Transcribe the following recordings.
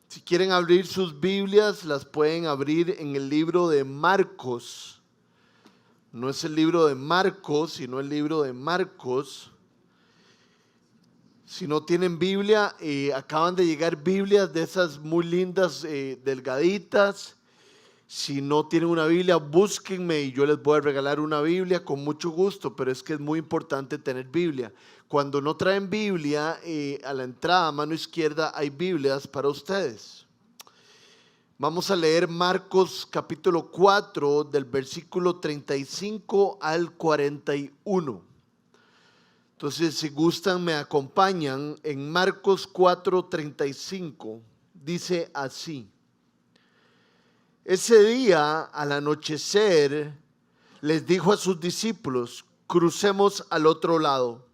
Si quieren abrir sus Biblias, las pueden abrir en el libro de Marcos. No es el libro de Marcos, sino el libro de Marcos. Si no tienen Biblia, acaban de llegar Biblias de esas muy lindas, delgaditas. Si no tienen una Biblia, búsquenme y yo les voy a regalar una Biblia con mucho gusto, pero es que es muy importante tener Biblia. Cuando no traen Biblia, a la entrada, a mano izquierda, hay Biblias para ustedes. Vamos a leer Marcos capítulo 4 del versículo 35 al 41. Entonces, si gustan, me acompañan en Marcos 4:35. Dice así: Ese día, al anochecer, les dijo a sus discípulos: crucemos al otro lado.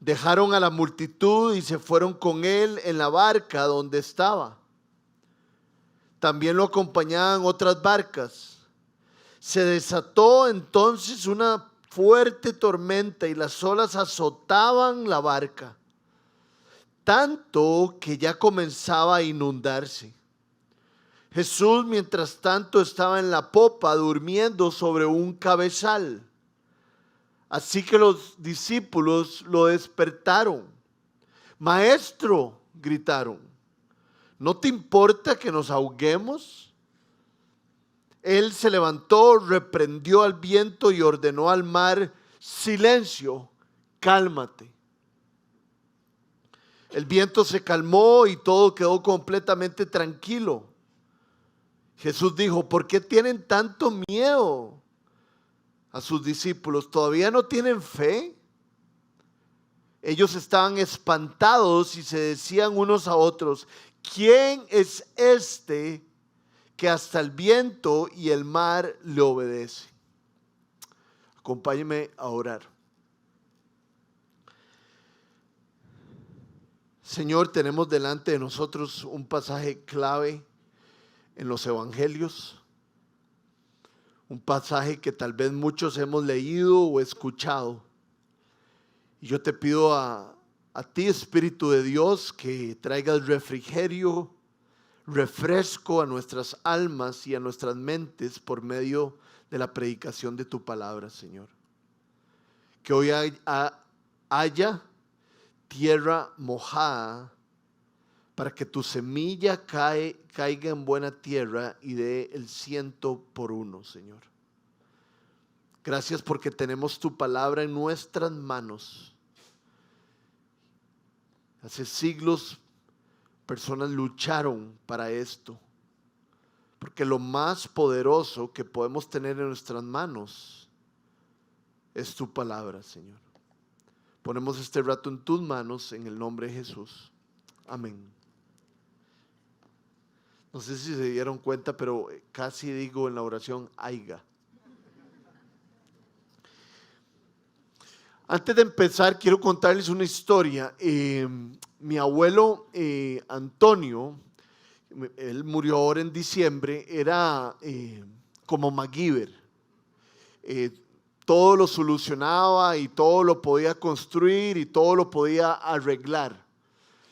Dejaron a la multitud y se fueron con él en la barca donde estaba. También lo acompañaban otras barcas. Se desató entonces una fuerte tormenta y las olas azotaban la barca, tanto que ya comenzaba a inundarse. Jesús, mientras tanto, estaba en la popa durmiendo sobre un cabezal. Así que los discípulos lo despertaron. Maestro, gritaron, ¿no te importa que nos ahoguemos? Él se levantó, reprendió al viento y ordenó al mar: silencio, cálmate. El viento se calmó y todo quedó completamente tranquilo. Jesús dijo: ¿por qué tienen tanto miedo? A sus discípulos: ¿todavía no tienen fe? Ellos estaban espantados y se decían unos a otros: ¿quién es este que hasta el viento y el mar le obedece? Acompáñenme a orar. Señor, tenemos delante de nosotros un pasaje clave en los evangelios, un pasaje que tal vez muchos hemos leído o escuchado. Y yo te pido a ti, Espíritu de Dios, que traigas refrigerio, refresco a nuestras almas y a nuestras mentes por medio de la predicación de tu palabra, Señor. Que hoy haya tierra mojada para que tu semilla caiga en buena tierra y dé el 100%, Señor. Gracias porque tenemos tu palabra en nuestras manos. Hace siglos personas lucharon para esto, porque lo más poderoso que podemos tener en nuestras manos es tu palabra, Señor. Ponemos este rato en tus manos en el nombre de Jesús. Amén. No sé si se dieron cuenta, pero casi digo en la oración: aiga. Antes de empezar, quiero contarles una historia. Mi abuelo Antonio, él murió ahora en diciembre, era como MacGyver. Todo lo solucionaba y todo lo podía construir y todo lo podía arreglar.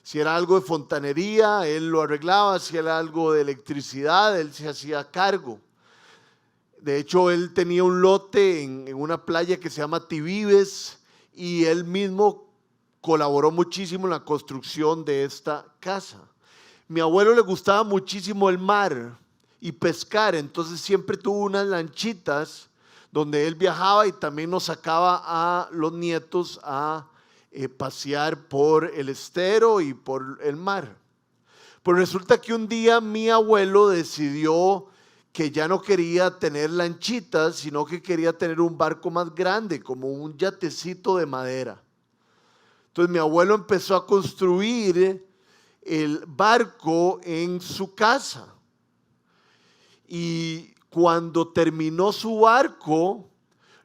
Si era algo de fontanería, él lo arreglaba. Si era algo de electricidad, él se hacía cargo. De hecho, él tenía un lote en una playa que se llama Tibibes y él mismo colaboró muchísimo en la construcción de esta casa. Mi abuelo le gustaba muchísimo el mar y pescar, entonces siempre tuvo unas lanchitas donde él viajaba y también nos sacaba a los nietos a pasear por el estero y por el mar. Pues resulta que un día mi abuelo decidió que ya no quería tener lanchitas, sino que quería tener un barco más grande, como un yatecito de madera. Entonces mi abuelo empezó a construir el barco en su casa. Y cuando terminó su barco,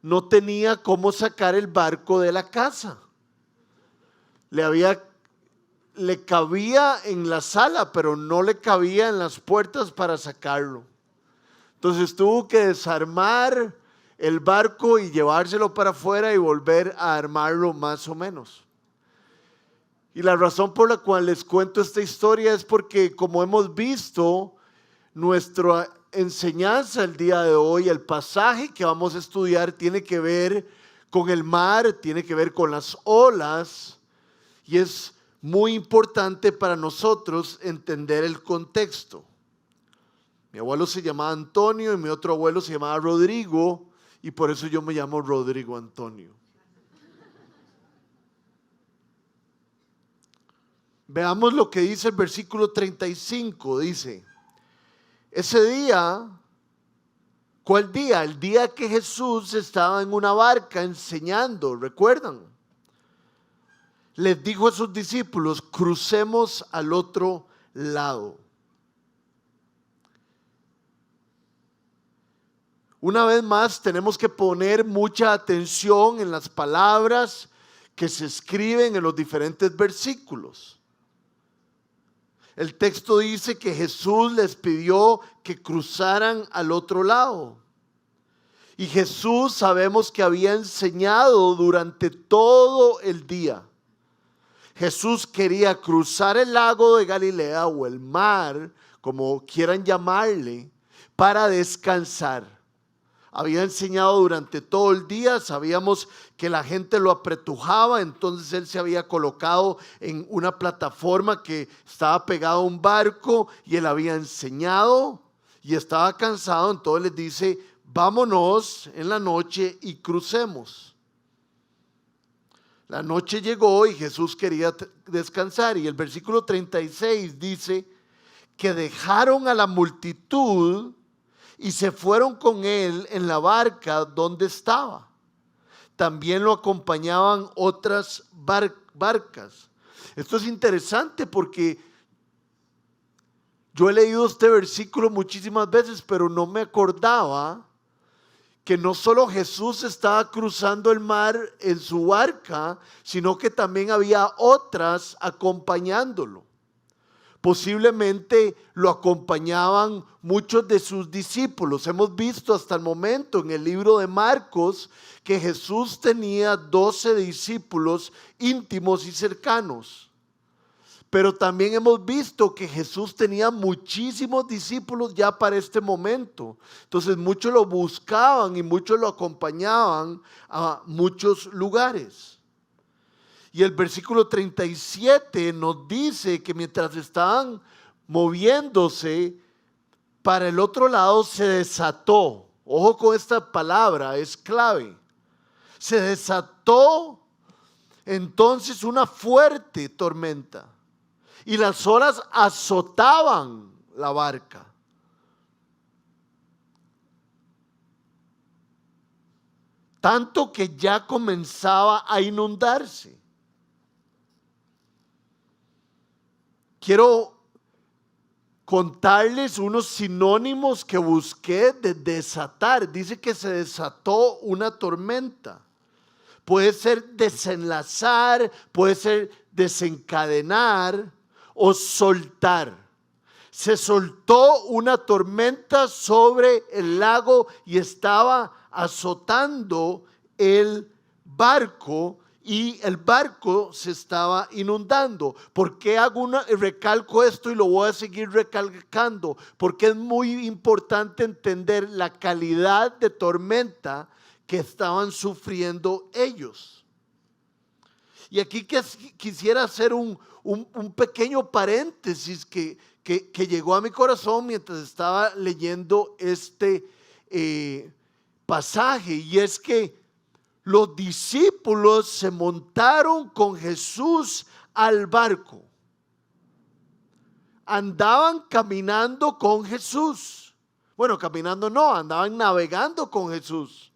no tenía cómo sacar el barco de la casa. Le cabía en la sala, pero no le cabía en las puertas para sacarlo. Entonces tuvo que desarmar el barco y llevárselo para afuera y volver a armarlo más o menos. Y la razón por la cual les cuento esta historia es porque, como hemos visto, nuestra enseñanza el día de hoy, el pasaje que vamos a estudiar tiene que ver con el mar, tiene que ver con las olas, y es muy importante para nosotros entender el contexto. Mi abuelo se llamaba Antonio y mi otro abuelo se llamaba Rodrigo, y por eso yo me llamo Rodrigo Antonio. Veamos lo que dice el versículo 35, dice: ese día, ¿cuál día? El día que Jesús estaba en una barca enseñando, ¿recuerdan? Les dijo a sus discípulos: crucemos al otro lado. Una vez más, tenemos que poner mucha atención en las palabras que se escriben en los diferentes versículos. El texto dice que Jesús les pidió que cruzaran al otro lado. Y Jesús sabemos que había enseñado durante todo el día. Jesús quería cruzar el lago de Galilea o el mar, como quieran llamarle, para descansar. Había enseñado durante todo el día, sabíamos que la gente lo apretujaba, entonces él se había colocado en una plataforma que estaba pegada a un barco y él había enseñado y estaba cansado, entonces les dice: vámonos en la noche y crucemos. La noche llegó y Jesús quería descansar, y el versículo 36 dice que dejaron a la multitud y se fueron con él en la barca donde estaba. También lo acompañaban otras barcas. Esto es interesante porque yo he leído este versículo muchísimas veces, pero no me acordaba que no solo Jesús estaba cruzando el mar en su barca, sino que también había otras acompañándolo. Posiblemente lo acompañaban muchos de sus discípulos. Hemos visto hasta el momento en el libro de Marcos que Jesús tenía 12 discípulos íntimos y cercanos. Pero también hemos visto que Jesús tenía muchísimos discípulos ya para este momento. Entonces muchos lo buscaban y muchos lo acompañaban a muchos lugares. Y el versículo 37 nos dice que mientras estaban moviéndose para el otro lado, se desató. Ojo con esta palabra, es clave. Se desató entonces una fuerte tormenta y las olas azotaban la barca. Tanto que ya comenzaba a inundarse. Quiero contarles unos sinónimos que busqué de desatar. Dice que se desató una tormenta. Puede ser desenlazar, puede ser desencadenar o soltar. Se soltó una tormenta sobre el lago y estaba azotando el barco. Y el barco se estaba inundando. ¿Por qué recalco esto y lo voy a seguir recalcando? Porque es muy importante entender la calidad de tormenta que estaban sufriendo ellos. Y aquí quisiera hacer un pequeño paréntesis que llegó a mi corazón mientras estaba leyendo este pasaje, y es que los discípulos se montaron con Jesús al barco. Andaban caminando con Jesús. Bueno, caminando no, andaban navegando con Jesús.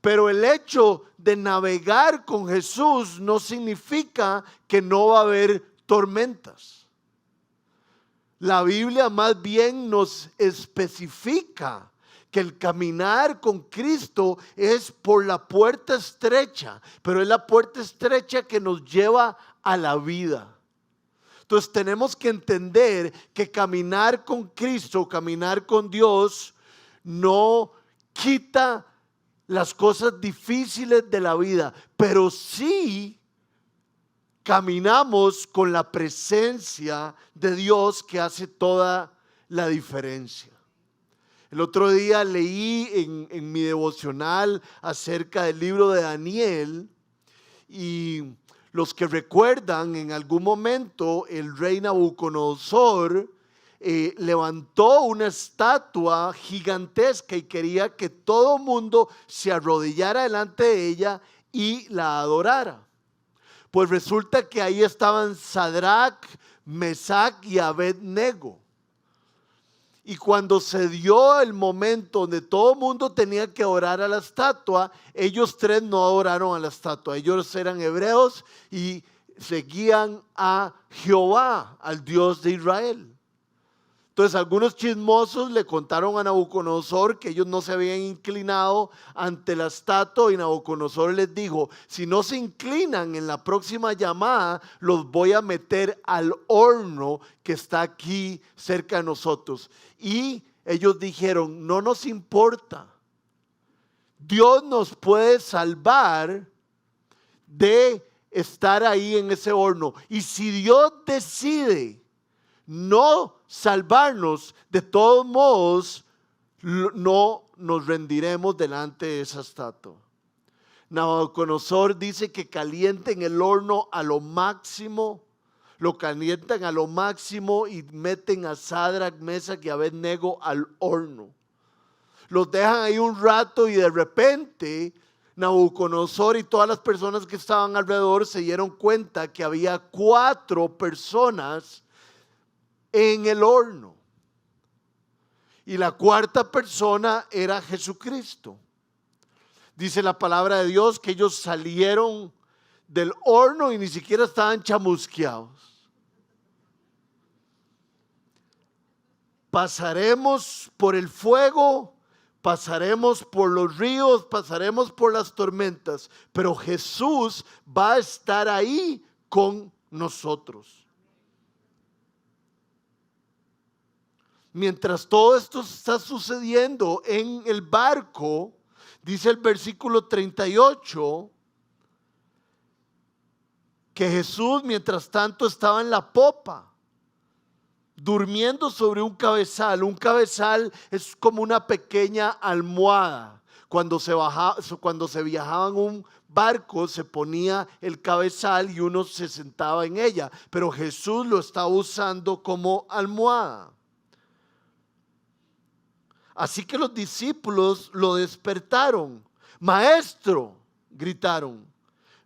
Pero el hecho de navegar con Jesús no significa que no va a haber tormentas. La Biblia más bien nos especifica que el caminar con Cristo es por la puerta estrecha, pero es la puerta estrecha que nos lleva a la vida. Entonces tenemos que entender que caminar con Cristo, caminar con Dios, no quita las cosas difíciles de la vida, pero sí caminamos con la presencia de Dios que hace toda la diferencia. El otro día leí en mi devocional acerca del libro de Daniel, y los que recuerdan, en algún momento el rey Nabucodonosor levantó una estatua gigantesca y quería que todo mundo se arrodillara delante de ella y la adorara. Pues resulta que ahí estaban Sadrach, Mesach y Abednego. Y cuando se dio el momento donde todo el mundo tenía que adorar a la estatua, ellos tres no adoraron a la estatua. Ellos eran hebreos y seguían a Jehová, al Dios de Israel. Entonces algunos chismosos le contaron a Nabucodonosor que ellos no se habían inclinado ante la estatua, y Nabucodonosor les dijo: si no se inclinan en la próxima llamada, los voy a meter al horno que está aquí cerca de nosotros. Y ellos dijeron: no nos importa, Dios nos puede salvar de estar ahí en ese horno, y si Dios decide no salvarnos, de todos modos no nos rendiremos delante de esa estatua. Nabucodonosor dice que calienten el horno a lo máximo, lo calientan a lo máximo y meten a Sadrach, Mesach y Abednego al horno. Los dejan ahí un rato y de repente Nabucodonosor y todas las personas que estaban alrededor se dieron cuenta que había 4 personas en el horno. Y la cuarta persona era Jesucristo. Dice la palabra de Dios que ellos salieron del horno y ni siquiera estaban chamusqueados. Pasaremos por el fuego, pasaremos por los ríos, pasaremos por las tormentas, pero Jesús va a estar ahí con nosotros. Mientras todo esto está sucediendo en el barco, dice el versículo 38, que Jesús mientras tanto estaba en la popa, durmiendo sobre un cabezal. Un cabezal es como una pequeña almohada. Cuando se viajaba en un barco, se ponía el cabezal y uno se sentaba en ella, pero Jesús lo estaba usando como almohada. Así que los discípulos lo despertaron. Maestro, gritaron,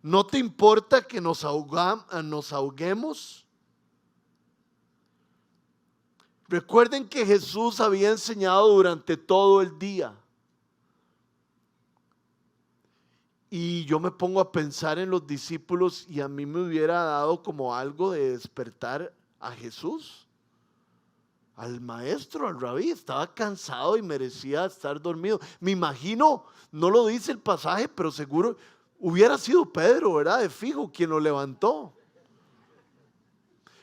¿no te importa que nos ahoguemos? Recuerden que Jesús había enseñado durante todo el día. Y yo me pongo a pensar en los discípulos y a mí me hubiera dado como algo de despertar a Jesús. Al maestro, al rabí, estaba cansado y merecía estar dormido. Me imagino, no lo dice el pasaje, pero seguro hubiera sido Pedro, ¿verdad? De fijo, quien lo levantó.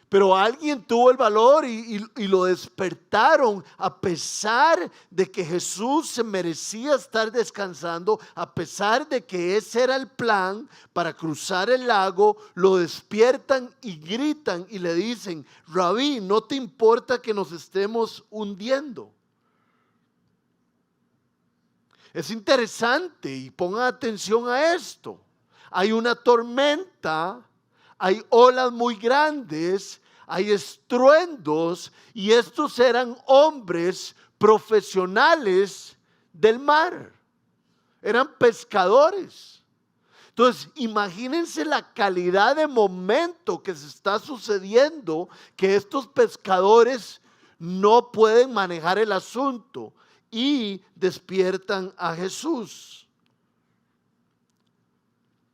Pero alguien tuvo el valor y lo despertaron, a pesar de que Jesús se merecía estar descansando, a pesar de que ese era el plan para cruzar el lago. Lo despiertan y gritan y le dicen: Rabí, ¿no te importa que nos estemos hundiendo? Es interesante, y pongan atención a esto. Hay una tormenta, hay olas muy grandes, hay estruendos, y estos eran hombres profesionales del mar, eran pescadores. Entonces, imagínense la calidad de momento que se está sucediendo, que estos pescadores no pueden manejar el asunto y despiertan a Jesús.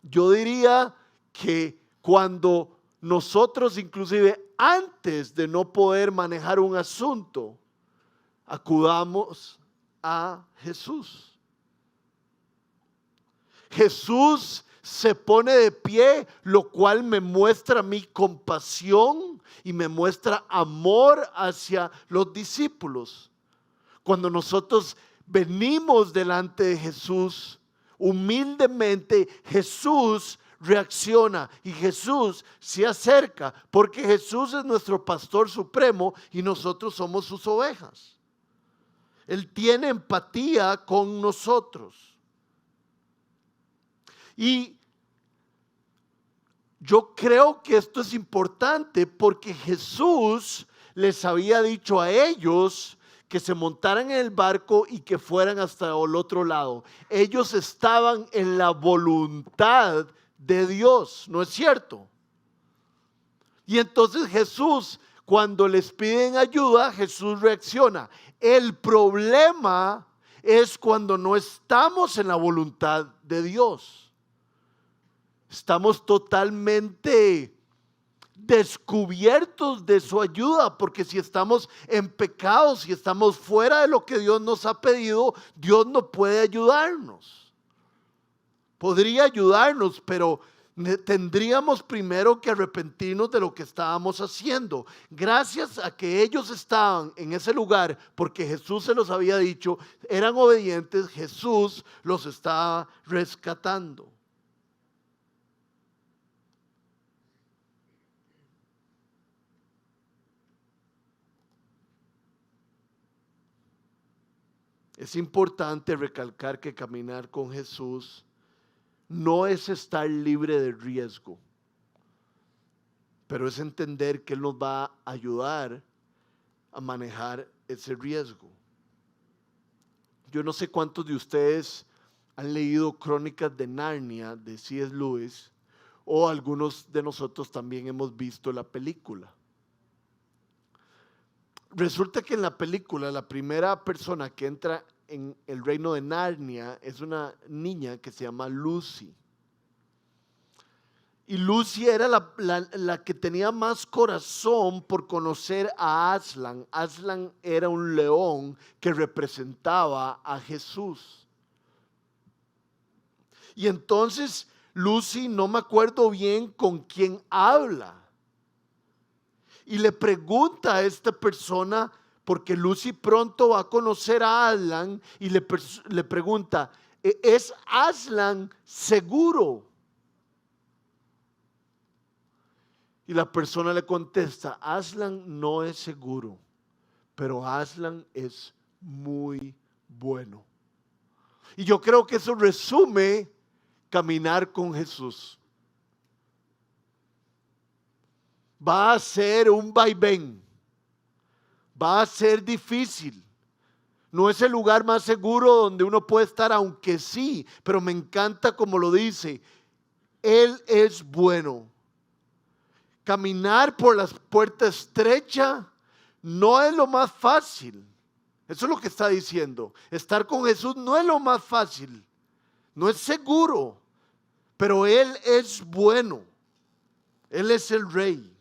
Yo diría que cuando nosotros, inclusive antes de no poder manejar un asunto, acudamos a Jesús. Jesús se pone de pie, lo cual me muestra mi compasión y me muestra amor hacia los discípulos. Cuando nosotros venimos delante de Jesús, humildemente, Jesús reacciona y Jesús se acerca porque Jesús es nuestro pastor supremo y nosotros somos sus ovejas. Él tiene empatía con nosotros. Y yo creo que esto es importante porque Jesús les había dicho a ellos que se montaran en el barco y que fueran hasta el otro lado. Ellos estaban en la voluntad de Dios, ¿no es cierto? Y entonces Jesús, cuando les piden ayuda, Jesús reacciona. El problema es cuando no estamos en la voluntad de Dios. Estamos totalmente descubiertos de su ayuda, porque si estamos en pecado, si estamos fuera de lo que Dios nos ha pedido, Dios no puede ayudarnos. Podría ayudarnos, pero tendríamos primero que arrepentirnos de lo que estábamos haciendo. Gracias a que ellos estaban en ese lugar, porque Jesús se los había dicho, eran obedientes, Jesús los estaba rescatando. Es importante recalcar que caminar con Jesús no es estar libre de riesgo, pero es entender que Él nos va a ayudar a manejar ese riesgo. Yo no sé cuántos de ustedes han leído Crónicas de Narnia de C.S. Lewis, o algunos de nosotros también hemos visto la película. Resulta que en la película la primera persona que entra en el reino de Narnia es una niña que se llama Lucy. Y Lucy era la que tenía más corazón por conocer a Aslan. Aslan era un león que representaba a Jesús. Y entonces Lucy, no me acuerdo bien con quién habla. Y le pregunta a esta persona, porque Lucy pronto va a conocer a Aslan, y le pregunta, ¿es Aslan seguro? Y la persona le contesta, Aslan no es seguro, pero Aslan es muy bueno. Y yo creo que eso resume caminar con Jesús. Va a ser un vaivén, va a ser difícil. No es el lugar más seguro donde uno puede estar, aunque sí, pero me encanta como lo dice, Él es bueno. Caminar por la puerta estrecha no es lo más fácil. Eso es lo que está diciendo. Estar con Jesús no es lo más fácil, no es seguro, pero Él es bueno. Él es el Rey.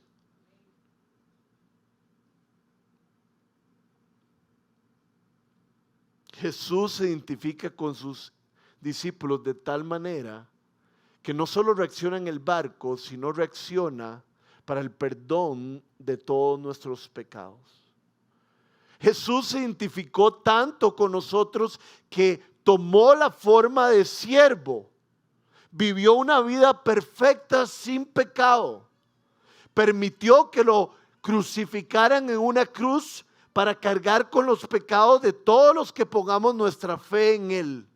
Jesús se identifica con sus discípulos de tal manera que no solo reacciona en el barco, sino reacciona para el perdón de todos nuestros pecados. Jesús se identificó tanto con nosotros que tomó la forma de siervo, vivió una vida perfecta sin pecado, permitió que lo crucificaran en una cruz para cargar con los pecados de todos los que pongamos nuestra fe en Él.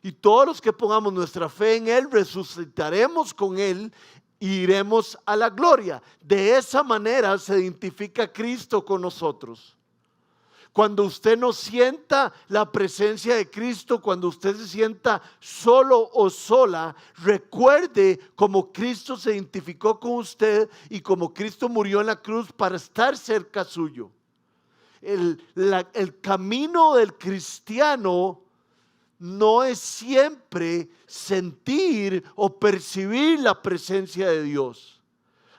Y todos los que pongamos nuestra fe en Él, resucitaremos con Él e iremos a la gloria. De esa manera se identifica Cristo con nosotros. Cuando usted no sienta la presencia de Cristo, cuando usted se sienta solo o sola, recuerde cómo Cristo se identificó con usted y cómo Cristo murió en la cruz para estar cerca suyo. El camino del cristiano no es siempre sentir o percibir la presencia de Dios.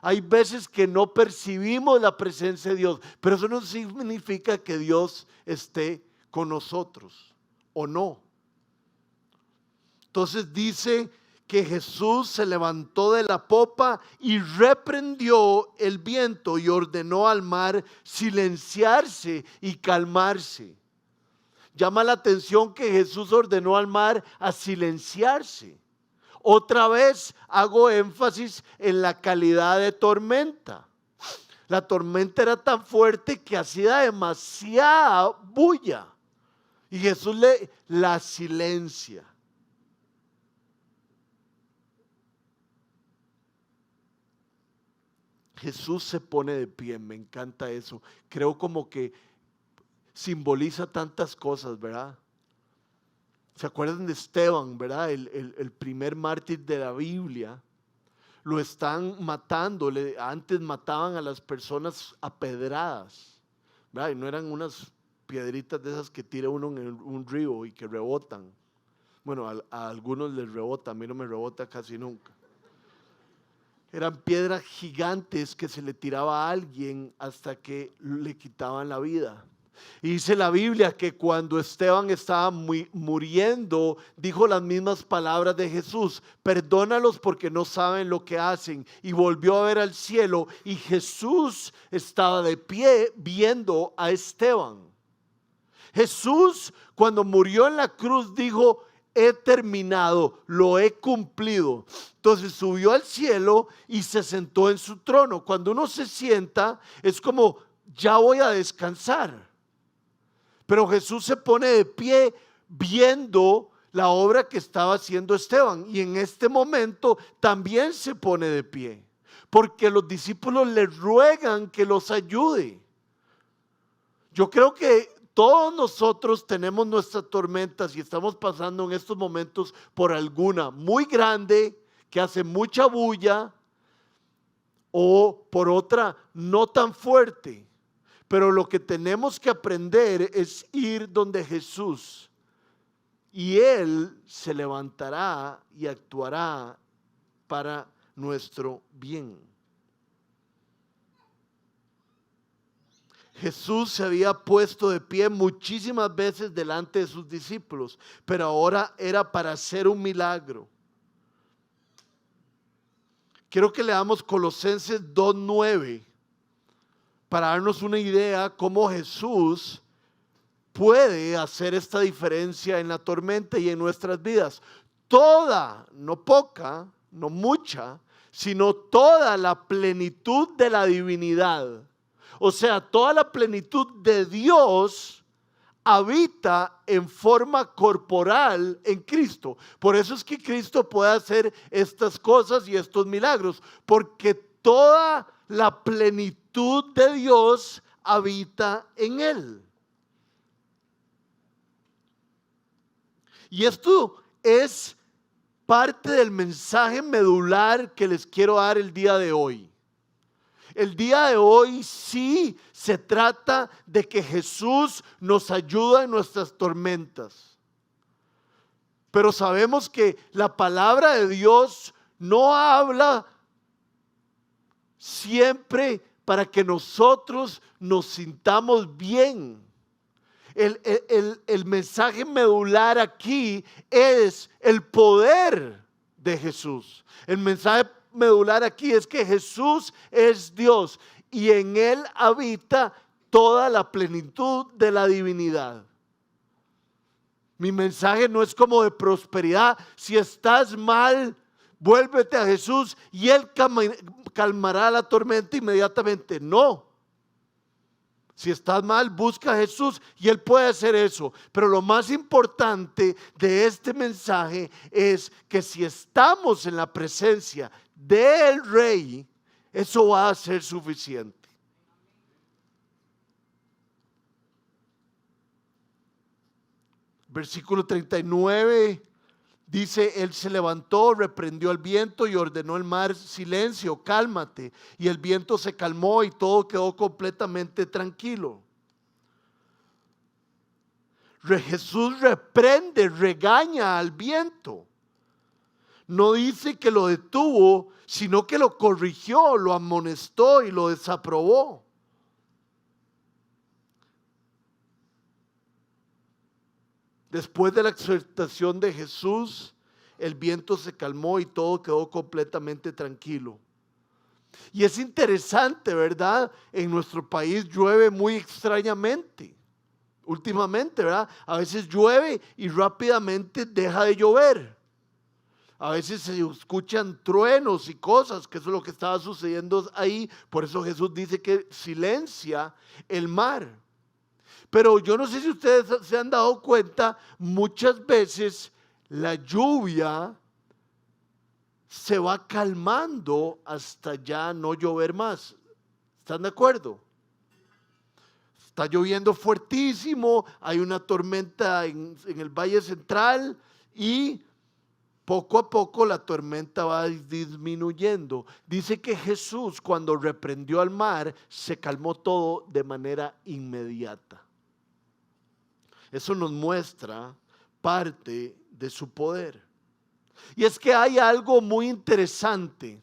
Hay veces que no percibimos la presencia de Dios, pero eso no significa que Dios esté con nosotros o no. Entonces dice que Jesús se levantó de la popa y reprendió el viento y ordenó al mar silenciarse y calmarse. Llama la atención que Jesús ordenó al mar a silenciarse. Otra vez hago énfasis en la calidad de tormenta. La tormenta era tan fuerte que hacía demasiada bulla. Y Jesús la silencia. Jesús se pone de pie, me encanta eso. Creo como que simboliza tantas cosas, ¿verdad? ¿Se acuerdan de Esteban, verdad? El primer mártir de la Biblia. Lo están matando. Antes mataban a las personas a pedradas, ¿verdad? Y no eran unas piedritas de esas que tira uno en un río y que rebotan. Bueno, a algunos les rebota, a mí no me rebota casi nunca. Eran piedras gigantes que se le tiraba a alguien hasta que le quitaban la vida. Y dice la Biblia que cuando Esteban estaba muriendo, dijo las mismas palabras de Jesús: perdónalos porque no saben lo que hacen. Y volvió a ver al cielo y Jesús estaba de pie viendo a Esteban. Jesús, cuando murió en la cruz, dijo: he terminado, lo he cumplido. Entonces subió al cielo y se sentó en su trono. Cuando uno se sienta, es como: ya voy a descansar. Pero Jesús se pone de pie viendo la obra que estaba haciendo Esteban. Y en este momento también se pone de pie, porque los discípulos le ruegan que los ayude. Yo creo que todos nosotros tenemos nuestras tormentas y estamos pasando en estos momentos por alguna muy grande que hace mucha bulla, o por otra no tan fuerte. Pero lo que tenemos que aprender es ir donde Jesús, y Él se levantará y actuará para nuestro bien. Jesús se había puesto de pie muchísimas veces delante de sus discípulos, pero ahora era para hacer un milagro. Quiero que leamos Colosenses 2:9 para darnos una idea cómo Jesús puede hacer esta diferencia en la tormenta y en nuestras vidas. Toda, no poca, no mucha, sino toda la plenitud de la divinidad, o sea, toda la plenitud de Dios, habita en forma corporal en Cristo. Por eso es que Cristo puede hacer estas cosas y estos milagros, porque toda la plenitud de Dios habita en Él. Y esto es parte del mensaje medular que les quiero dar el día de hoy. El día de hoy sí se trata de que Jesús nos ayuda en nuestras tormentas. Pero sabemos que la palabra de Dios no habla siempre para que nosotros nos sintamos bien. El mensaje medular aquí es el poder de Jesús. El mensaje medular aquí es que Jesús es Dios y en Él habita toda la plenitud de la divinidad. Mi mensaje no es como de prosperidad. Si estás mal, vuélvete a Jesús y Él calmará la tormenta inmediatamente. No. Si estás mal, busca a Jesús y Él puede hacer eso. Pero lo más importante de este mensaje es que si estamos en la presencia del Rey, eso va a ser suficiente. Versículo 39 dice: Él se levantó, reprendió al viento y ordenó al mar: silencio, cálmate. Y el viento se calmó y todo quedó completamente tranquilo. Jesús reprende, regaña al viento. No dice que lo detuvo, sino que lo corrigió, lo amonestó y lo desaprobó. Después de la exhortación de Jesús, el viento se calmó y todo quedó completamente tranquilo. Y es interesante, ¿verdad? En nuestro país llueve muy extrañamente. Últimamente, ¿verdad? A veces llueve y rápidamente deja de llover. A veces se escuchan truenos y cosas, que eso es lo que estaba sucediendo ahí. Por eso Jesús dice que silencia el mar. Pero yo no sé si ustedes se han dado cuenta, muchas veces la lluvia se va calmando hasta ya no llover más. ¿Están de acuerdo? Está lloviendo fuertísimo, hay una tormenta en el Valle Central y poco a poco la tormenta va disminuyendo. Dice que Jesús, cuando reprendió al mar, se calmó todo de manera inmediata. Eso nos muestra parte de su poder. Y es que hay algo muy interesante.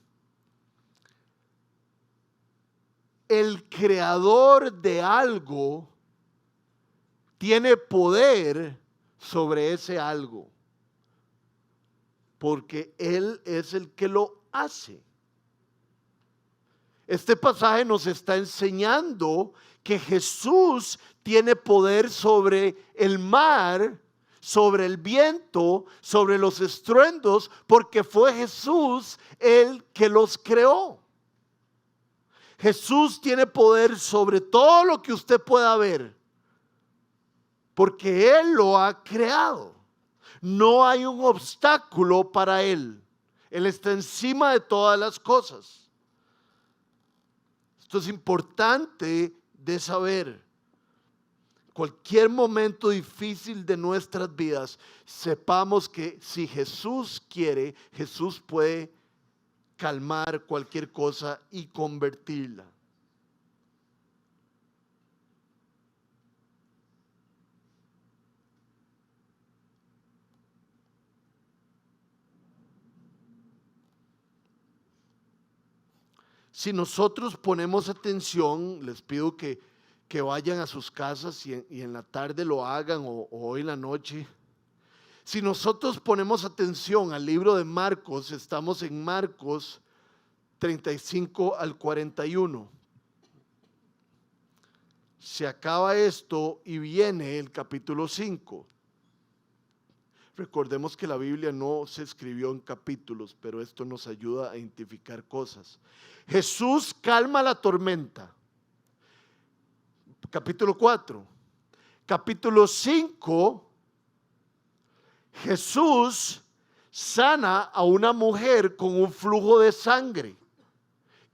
El creador de algo tiene poder sobre ese algo, porque Él es el que lo hace. Este pasaje nos está enseñando que Jesús tiene poder sobre el mar, sobre el viento, sobre los estruendos, porque fue Jesús el que los creó. Jesús tiene poder sobre todo lo que usted pueda ver, porque Él lo ha creado. No hay un obstáculo para Él. Él está encima de todas las cosas. Esto es importante de saber. Cualquier momento difícil de nuestras vidas, sepamos que si Jesús quiere, Jesús puede calmar cualquier cosa y convertirla. Si nosotros ponemos atención, les pido que vayan a sus casas y en la tarde lo hagan o hoy en la noche. Si nosotros ponemos atención al libro de Marcos, estamos en Marcos 35 al 41. Se acaba esto y viene el capítulo 5. Recordemos que la Biblia no se escribió en capítulos, pero esto nos ayuda a identificar cosas. Jesús calma la tormenta. Capítulo 4. Capítulo 5. Jesús sana a una mujer con un flujo de sangre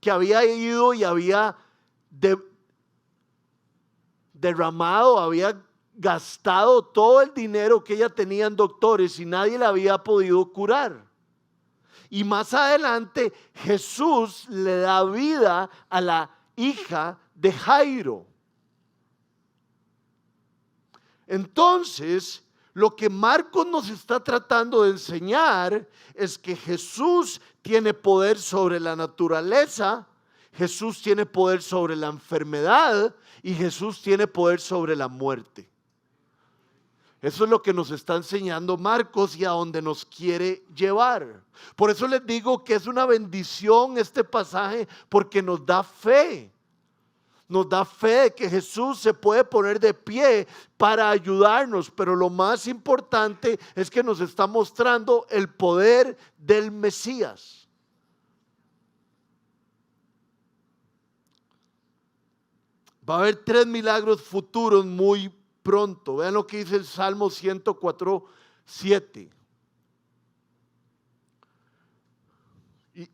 que había ido y había derramado, había gastado todo el dinero que ella tenía en doctores y nadie la había podido curar. Y más adelante Jesús le da vida a la hija de Jairo. Entonces, lo que Marcos nos está tratando de enseñar es que Jesús tiene poder sobre la naturaleza, Jesús tiene poder sobre la enfermedad y Jesús tiene poder sobre la muerte. Eso es lo que nos está enseñando Marcos y a donde nos quiere llevar. Por eso les digo que es una bendición este pasaje, porque nos da fe. Nos da fe de que Jesús se puede poner de pie para ayudarnos, pero lo más importante es que nos está mostrando el poder del Mesías. Va a haber 3 milagros futuros muy pronto. Vean lo que dice el Salmo 104:7.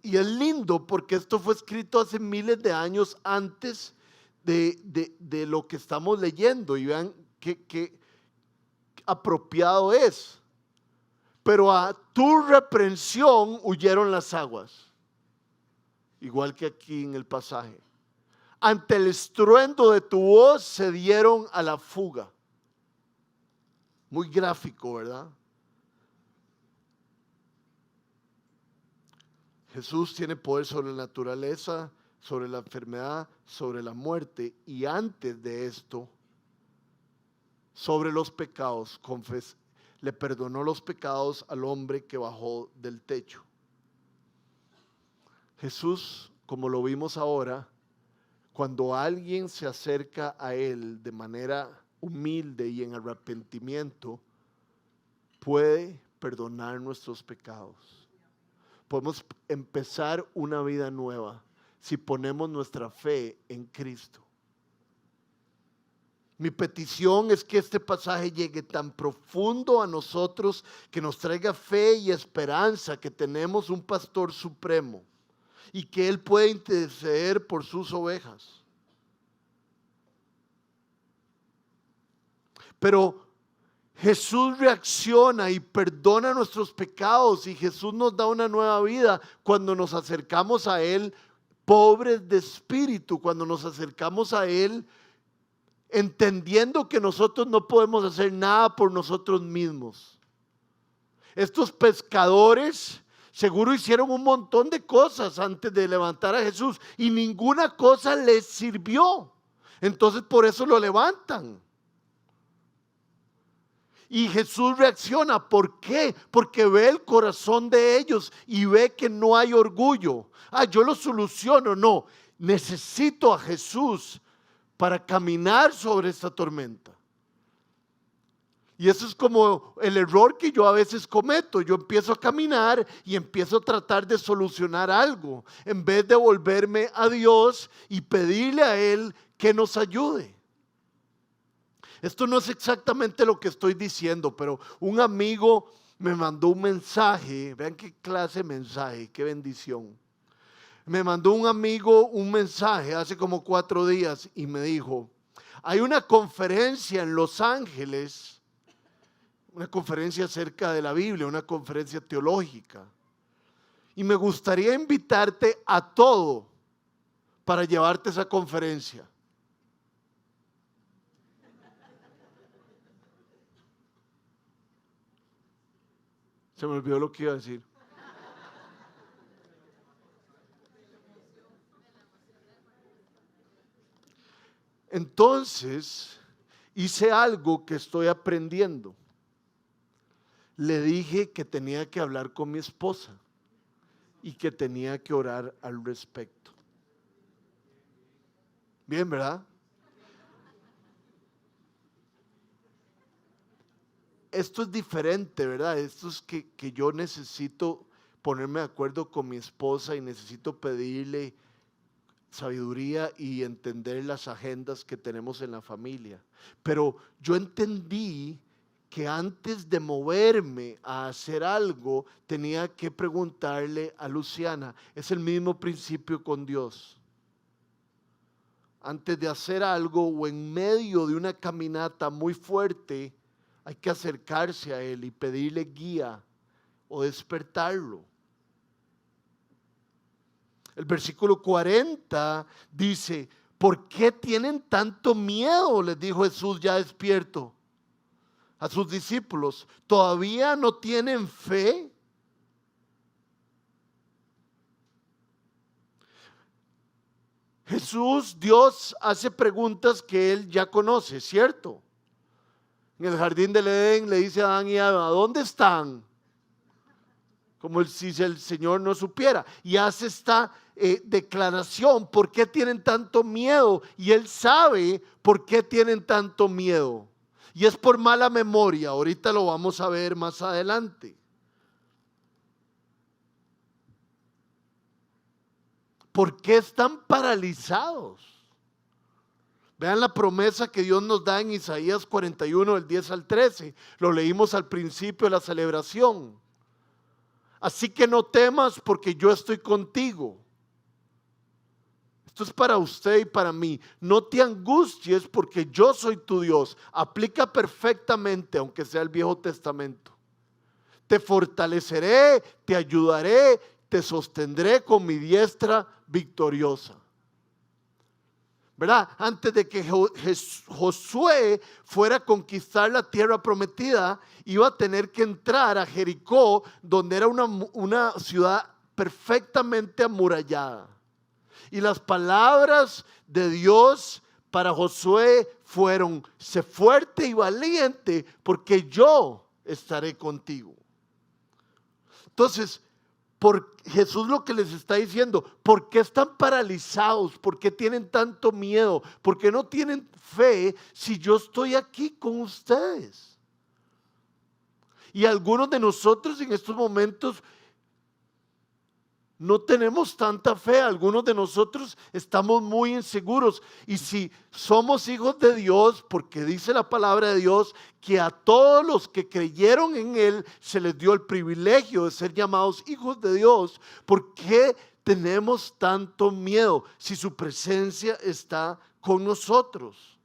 Y es lindo porque esto fue escrito hace miles de años antes de lo que estamos leyendo, y vean qué apropiado es. Pero a tu reprensión huyeron las aguas, igual que aquí en el pasaje. Ante el estruendo de tu voz se dieron a la fuga. Muy gráfico, ¿verdad? Jesús tiene poder sobre la naturaleza, sobre la enfermedad, sobre la muerte, y antes de esto, sobre los pecados. Le perdonó los pecados al hombre que bajó del techo. Jesús, como lo vimos ahora, cuando alguien se acerca a Él de manera humilde y en arrepentimiento, puede perdonar nuestros pecados. podemos empezar una vida nueva si ponemos nuestra fe en Cristo. Mi petición es que este pasaje llegue tan profundo a nosotros que nos traiga fe y esperanza que tenemos un pastor supremo y que Él puede interceder por sus ovejas. Pero Jesús reacciona y perdona nuestros pecados y Jesús nos da una nueva vida cuando nos acercamos a Él pobres de espíritu, cuando nos acercamos a Él entendiendo que nosotros no podemos hacer nada por nosotros mismos. Estos pescadores seguro hicieron un montón de cosas antes de levantar a Jesús y ninguna cosa les sirvió. Entonces por eso lo levantan. Y Jesús reacciona. ¿Por qué? Porque ve el corazón de ellos y ve que no hay orgullo. Yo lo soluciono. No, necesito a Jesús para caminar sobre esta tormenta. Y eso es como el error que yo a veces cometo. Yo empiezo a caminar y empiezo a tratar de solucionar algo, en vez de volverme a Dios y pedirle a Él que nos ayude. Esto no es exactamente lo que estoy diciendo, pero un amigo me mandó un mensaje. Vean qué clase de mensaje, qué bendición. Me mandó un amigo un mensaje hace como 4 días y me dijo: hay una conferencia en Los Ángeles, una conferencia acerca de la Biblia, una conferencia teológica, y me gustaría invitarte a todo para llevarte a esa conferencia. Se me olvidó lo que iba a decir. Entonces, hice algo que estoy aprendiendo. Le dije que tenía que hablar con mi esposa y que tenía que orar al respecto. Bien, ¿verdad? Esto es diferente, ¿verdad? Esto es que yo necesito ponerme de acuerdo con mi esposa y necesito pedirle sabiduría y entender las agendas que tenemos en la familia. Pero yo entendí que antes de moverme a hacer algo, tenía que preguntarle a Luciana. Es el mismo principio con Dios. Antes de hacer algo o en medio de una caminata muy fuerte, hay que acercarse a Él y pedirle guía o despertarlo. El versículo 40 dice: ¿por qué tienen tanto miedo?, les dijo Jesús ya despierto a sus discípulos. ¿Todavía no tienen fe? Jesús, Dios, hace preguntas que Él ya conoce, ¿cierto? En el jardín del Edén le dice a Adán y Eva: ¿dónde están? Como si el Señor no supiera. Y hace esta declaración: ¿por qué tienen tanto miedo? Y Él sabe por qué tienen tanto miedo. Y es por mala memoria. Ahorita lo vamos a ver más adelante. ¿Por qué están paralizados? Vean la promesa que Dios nos da en Isaías 41, del 10 al 13. Lo leímos al principio de la celebración. Así que no temas, porque yo estoy contigo. Esto es para usted y para mí. No te angusties, porque yo soy tu Dios. Aplica perfectamente, aunque sea el Viejo Testamento. Te fortaleceré, te ayudaré, te sostendré con mi diestra victoriosa. ¿Verdad? Antes de que Josué fuera a conquistar la tierra prometida, iba a tener que entrar a Jericó, donde era una ciudad perfectamente amurallada. Y las palabras de Dios para Josué fueron: sé fuerte y valiente, porque yo estaré contigo. Entonces, Jesús lo que les está diciendo: ¿por qué están paralizados? ¿Por qué tienen tanto miedo? ¿Por qué no tienen fe si yo estoy aquí con ustedes? Y algunos de nosotros en estos momentos no tenemos tanta fe. Algunos de nosotros estamos muy inseguros. Y si somos hijos de Dios, porque dice la palabra de Dios que a todos los que creyeron en Él se les dio el privilegio de ser llamados hijos de Dios, ¿por qué tenemos tanto miedo si su presencia está con nosotros?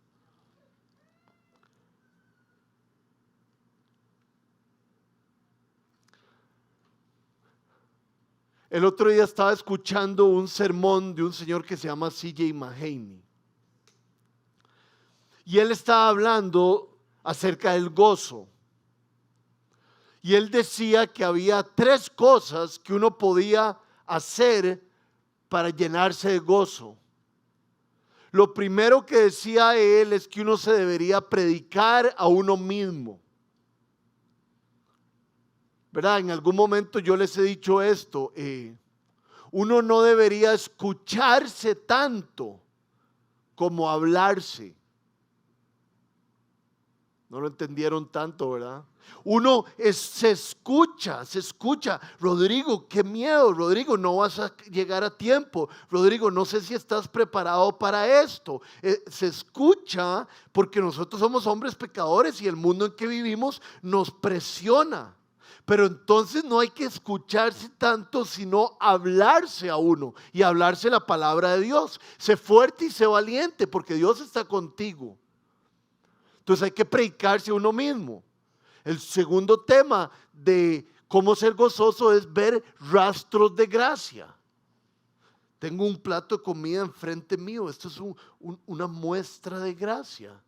El otro día estaba escuchando un sermón de un señor que se llama C.J. Mahaney. Y él estaba hablando acerca del gozo. Y él decía que había 3 cosas que uno podía hacer para llenarse de gozo. Lo primero que decía él es que uno se debería predicar a uno mismo. ¿Verdad? En algún momento yo les he dicho esto, uno no debería escucharse tanto como hablarse. No lo entendieron tanto, ¿verdad? Se escucha. Rodrigo, qué miedo. Rodrigo, no vas a llegar a tiempo. Rodrigo, no sé si estás preparado para esto. Se escucha porque nosotros somos hombres pecadores y el mundo en que vivimos nos presiona. Pero entonces no hay que escucharse tanto, sino hablarse a uno y hablarse la palabra de Dios. Sé fuerte y sé valiente porque Dios está contigo. Entonces hay que predicarse a uno mismo. El segundo tema de cómo ser gozoso es ver rastros de gracia. Tengo un plato de comida enfrente mío. Esto es una muestra de gracia.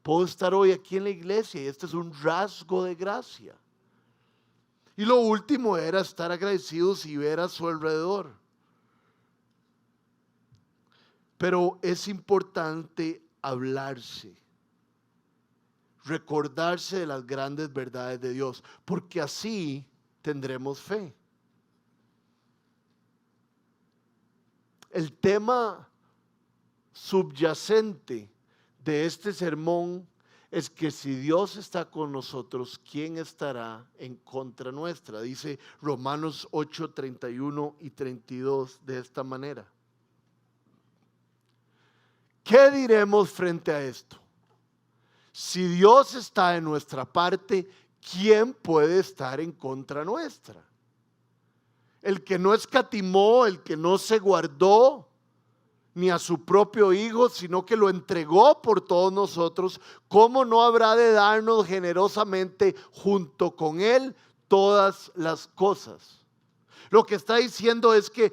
Puedo estar hoy aquí en la iglesia y este es un rasgo de gracia. Y lo último era estar agradecidos y ver a su alrededor. Pero es importante hablarse, recordarse de las grandes verdades de Dios, porque así tendremos fe. El tema subyacente de este sermón es que si Dios está con nosotros, ¿quién estará en contra nuestra? Dice Romanos 8, 31 y 32 de esta manera. ¿Qué diremos frente a esto? Si Dios está de nuestra parte, ¿quién puede estar en contra nuestra? El que no escatimó, el que no se guardó ni a su propio Hijo, sino que lo entregó por todos nosotros, ¿cómo no habrá de darnos generosamente junto con Él todas las cosas? Lo que está diciendo es que,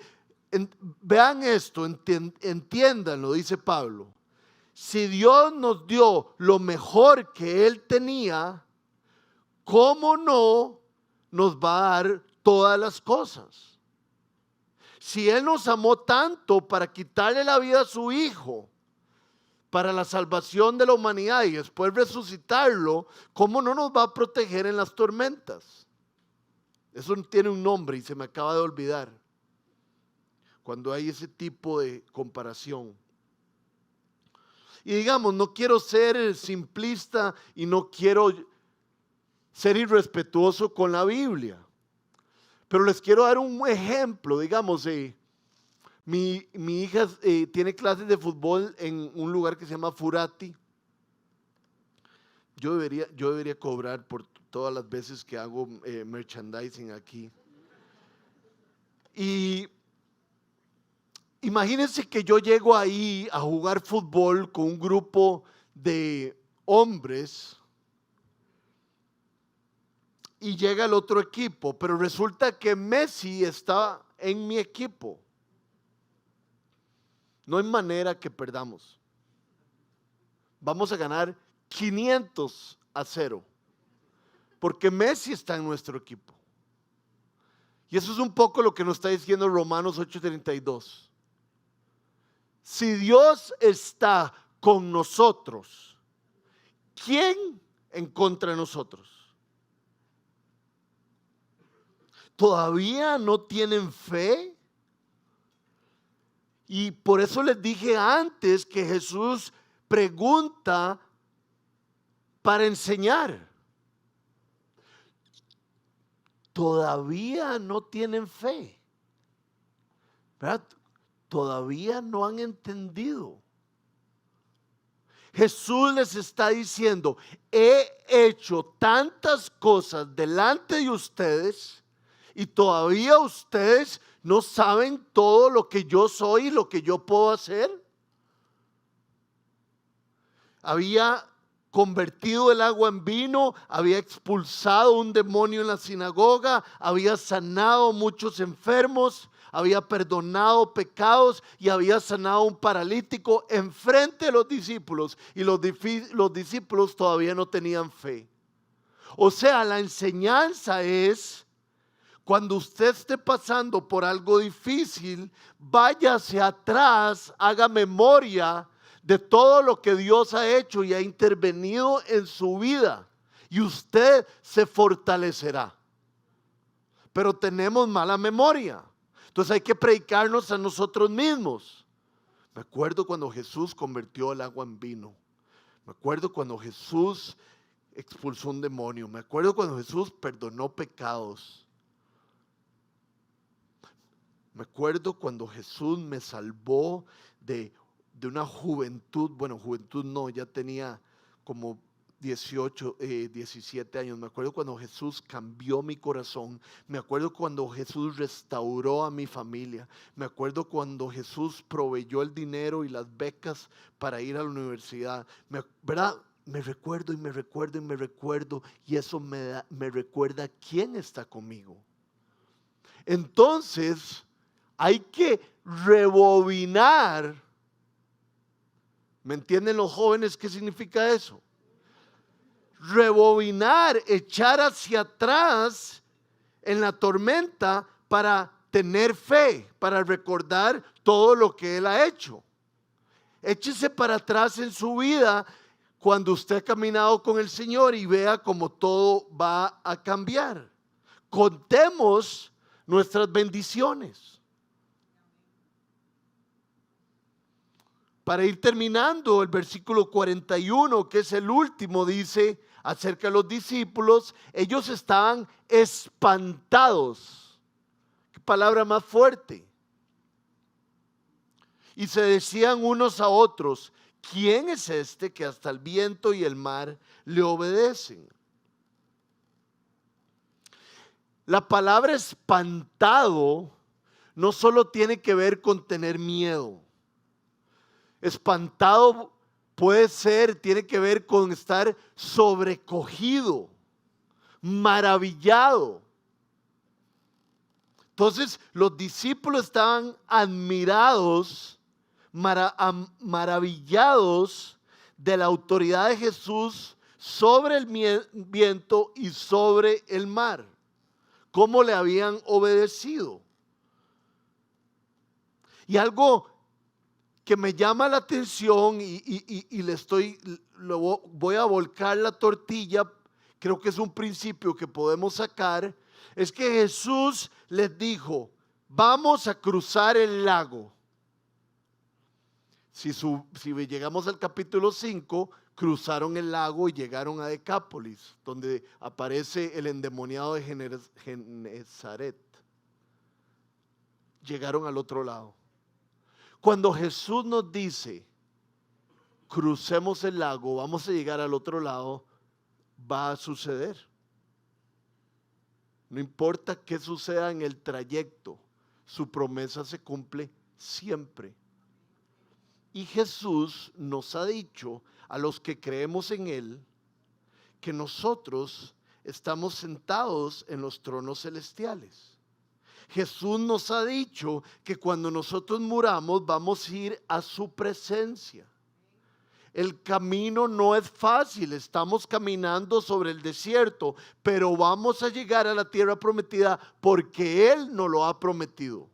vean esto, entiéndanlo, dice Pablo. Si Dios nos dio lo mejor que Él tenía, ¿cómo no nos va a dar todas las cosas? Si Él nos amó tanto para quitarle la vida a su Hijo, para la salvación de la humanidad y después resucitarlo, ¿cómo no nos va a proteger en las tormentas? Eso tiene un nombre y se me acaba de olvidar. Cuando hay ese tipo de comparación. Y digamos, no quiero ser simplista y no quiero ser irrespetuoso con la Biblia. Pero les quiero dar un ejemplo. Digamos, mi hija tiene clases de fútbol en un lugar que se llama Furati. Yo debería cobrar por todas las veces que hago merchandising aquí. Y imagínense que yo llego ahí a jugar fútbol con un grupo de hombres y llega el otro equipo, pero resulta que Messi está en mi equipo. No hay manera que perdamos. Vamos a ganar 500-0, porque Messi está en nuestro equipo. Y eso es un poco lo que nos está diciendo Romanos 8:32. Si Dios está con nosotros, ¿quién en contra de nosotros? ¿Todavía no tienen fe? Y por eso les dije antes que Jesús pregunta para enseñar. ¿Todavía no tienen fe? ¿verdad? Todavía no han entendido. Jesús les está diciendo, he hecho tantas cosas delante de ustedes y todavía ustedes no saben todo lo que yo soy y lo que yo puedo hacer. Había convertido el agua en vino, había expulsado un demonio en la sinagoga, había sanado muchos enfermos, había perdonado pecados y había sanado un paralítico enfrente de los discípulos, y los discípulos todavía no tenían fe. O sea, la enseñanza es: cuando usted esté pasando por algo difícil, vaya hacia atrás, haga memoria de todo lo que Dios ha hecho y ha intervenido en su vida, y usted se fortalecerá. Pero tenemos mala memoria. Entonces hay que predicarnos a nosotros mismos. Me acuerdo cuando Jesús convirtió el agua en vino. Me acuerdo cuando Jesús expulsó un demonio. Me acuerdo cuando Jesús perdonó pecados. Me acuerdo cuando Jesús me salvó de una juventud. Bueno, juventud no, ya tenía como 18, 17 años. Me acuerdo cuando Jesús cambió mi corazón. Me acuerdo cuando Jesús restauró a mi familia. Me acuerdo cuando Jesús proveyó el dinero y las becas para ir a la universidad. ¿Verdad? Me recuerdo y me recuerdo y me recuerdo, y eso me recuerda quién está conmigo. Entonces hay que rebobinar. ¿Me entienden los jóvenes qué significa eso? Rebobinar, echar hacia atrás en la tormenta para tener fe, para recordar todo lo que Él ha hecho. Échese para atrás en su vida cuando usted ha caminado con el Señor y vea cómo todo va a cambiar. Contemos nuestras bendiciones. Para ir terminando, el versículo 41, que es el último, dice acerca de los discípulos: ellos estaban espantados. Qué palabra más fuerte. Y se decían unos a otros: ¿quién es este que hasta el viento y el mar le obedecen? La palabra espantado no solo tiene que ver con tener miedo. Espantado puede ser, tiene que ver con estar sobrecogido, maravillado. Entonces los discípulos estaban admirados, maravillados de la autoridad de Jesús sobre el viento y sobre el mar. Cómo le habían obedecido. Y algo que me llama la atención y voy a volcar la tortilla, creo que es un principio que podemos sacar, es que Jesús les dijo: vamos a cruzar el lago. Si llegamos al capítulo 5, cruzaron el lago y llegaron a Decápolis, donde aparece el endemoniado de Genezaret. Llegaron al otro lado. Cuando Jesús nos dice: crucemos el lago, vamos a llegar al otro lado, va a suceder. No importa qué suceda en el trayecto, su promesa se cumple siempre. Y Jesús nos ha dicho a los que creemos en Él que nosotros estamos sentados en los tronos celestiales. Jesús nos ha dicho que cuando nosotros muramos vamos a ir a su presencia. El camino no es fácil, estamos caminando sobre el desierto, pero vamos a llegar a la tierra prometida porque Él nos lo ha prometido.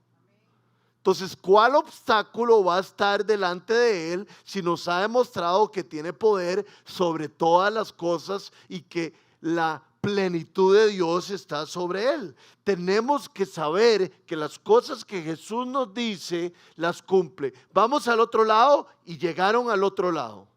Entonces, ¿cuál obstáculo va a estar delante de Él si nos ha demostrado que tiene poder sobre todas las cosas y que la plenitud de Dios está sobre Él? Tenemos que saber que las cosas que Jesús nos dice las cumple. Vamos al otro lado, y llegaron al otro lado.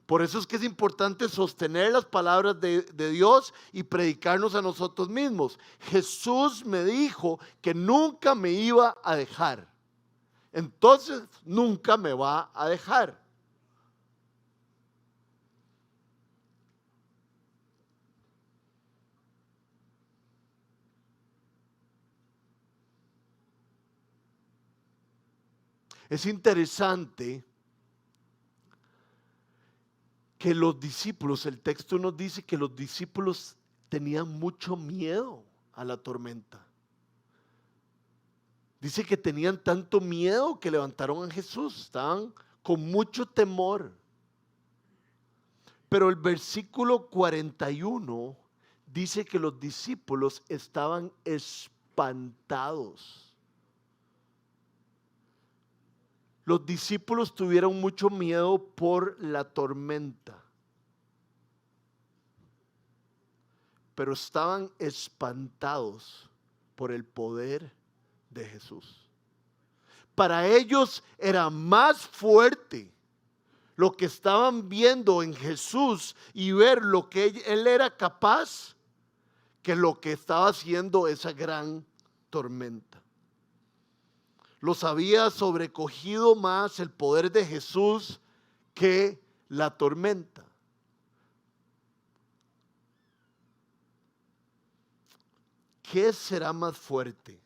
Por eso es que es importante sostener las palabras de Dios y predicarnos a nosotros mismos. Jesús me dijo que nunca me iba a dejar. Entonces nunca me va a dejar. Es interesante que los discípulos, el texto nos dice que los discípulos tenían mucho miedo a la tormenta. Dice que tenían tanto miedo que levantaron a Jesús, estaban con mucho temor. Pero el versículo 41 dice que los discípulos estaban espantados. Los discípulos tuvieron mucho miedo por la tormenta, pero estaban espantados por el poder de Jesús. Para ellos era más fuerte lo que estaban viendo en Jesús y ver lo que Él era capaz que lo que estaba haciendo esa gran tormenta. Los había sobrecogido más el poder de Jesús que la tormenta. ¿Qué será más fuerte?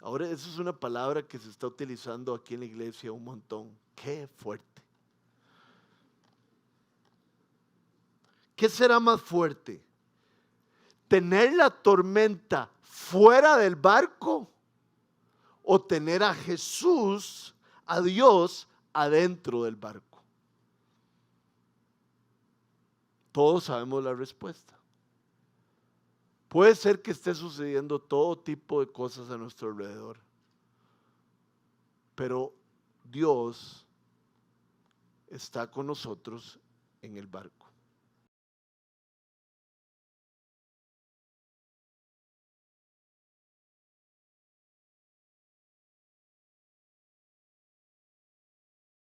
Ahora, esa es una palabra que se está utilizando aquí en la iglesia un montón. ¡Qué fuerte! ¿Qué será más fuerte? ¿Tener la tormenta fuera del barco o tener a Jesús, a Dios, adentro del barco? Todos sabemos la respuesta. Puede ser que esté sucediendo todo tipo de cosas a nuestro alrededor, pero Dios está con nosotros en el barco.